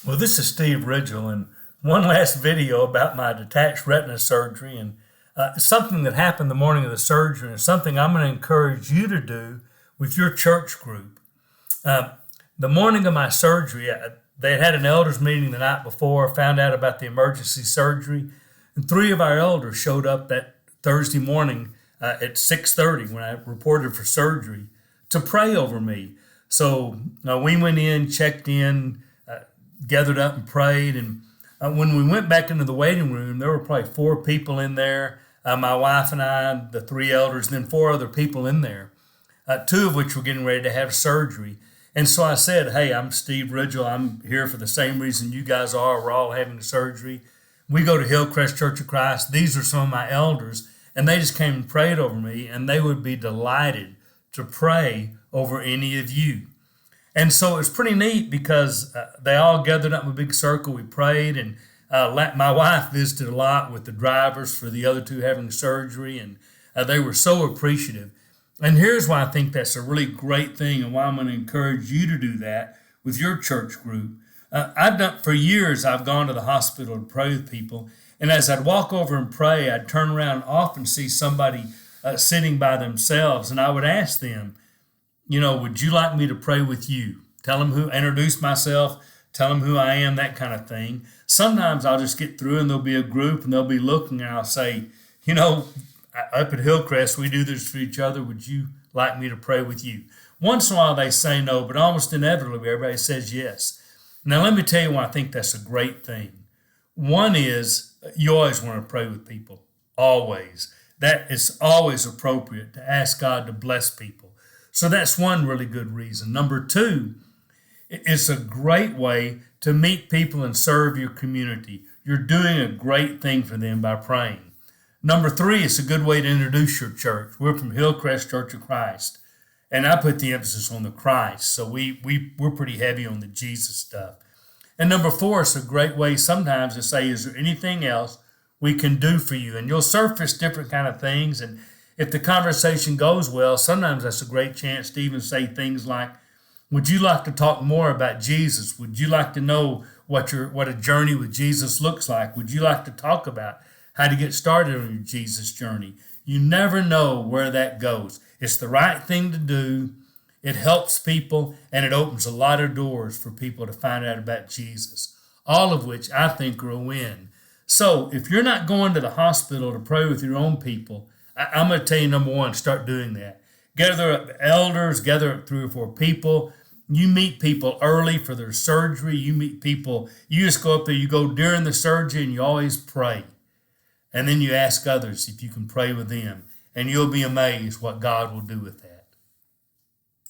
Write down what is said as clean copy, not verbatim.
Well, this is Steve Ridgel, and one last video about my detached retina surgery and something that happened the morning of the surgery, and something I'm going to encourage you to do with your church group. The morning of my surgery, they had an elders meeting the night before, found out about the emergency surgery, and three of our elders showed up that Thursday morning at 6:30 when I reported for surgery to pray over me. So we went in, checked in, gathered up and prayed. And when we went back into the waiting room, there were probably four people in there, my wife and I, the three elders, and then four other people in there, two of which were getting ready to have surgery. And so I said, hey, I'm Steve Ridgel. I'm here for the same reason you guys are. We're all having surgery. We go to Hillcrest Church of Christ. These are some of my elders. And they just came and prayed over me, and they would be delighted to pray over any of you. And so it was pretty neat because they all gathered up in a big circle. We prayed, and my wife visited a lot with the drivers for the other two having surgery, and they were so appreciative. And here's why I think that's a really great thing, and why I'm going to encourage you to do that with your church group. For years, I've gone to the hospital to pray with people, and as I'd walk over and pray, I'd turn around and often see somebody sitting by themselves, and I would ask them, would you like me to pray with you? Introduce myself, tell them who I am, that kind of thing. Sometimes I'll just get through and there'll be a group and they'll be looking and I'll say, up at Hillcrest, we do this for each other. Would you like me to pray with you? Once in a while they say no, but almost inevitably everybody says yes. Now let me tell you why I think that's a great thing. One is you always want to pray with people, always. That is always appropriate to ask God to bless people. So that's one really good reason. Number two, it's a great way to meet people and serve your community. You're doing a great thing for them by praying. Number three, it's a good way to introduce your church. We're from Hillcrest Church of Christ, and I put the emphasis on the Christ, so we're pretty heavy on the Jesus stuff. And number four, it's a great way sometimes to say, is there anything else we can do for you? And you'll surface different kind of things, and if the conversation goes well, sometimes that's a great chance to even say things like, would you like to talk more about Jesus? Would you like to know what a journey with Jesus looks like? Would you like to talk about how to get started on your Jesus journey? You never know where that goes. It's the right thing to do. It helps people, and it opens a lot of doors for people to find out about Jesus, all of which I think are a win. So if you're not going to the hospital to pray with your own people, I'm going to tell you, number one, start doing that. Gather up elders, gather up 3 or 4 people. You meet people early for their surgery. You meet people, you just go up there, you go during the surgery, and you always pray. And then you ask others if you can pray with them. And you'll be amazed what God will do with that.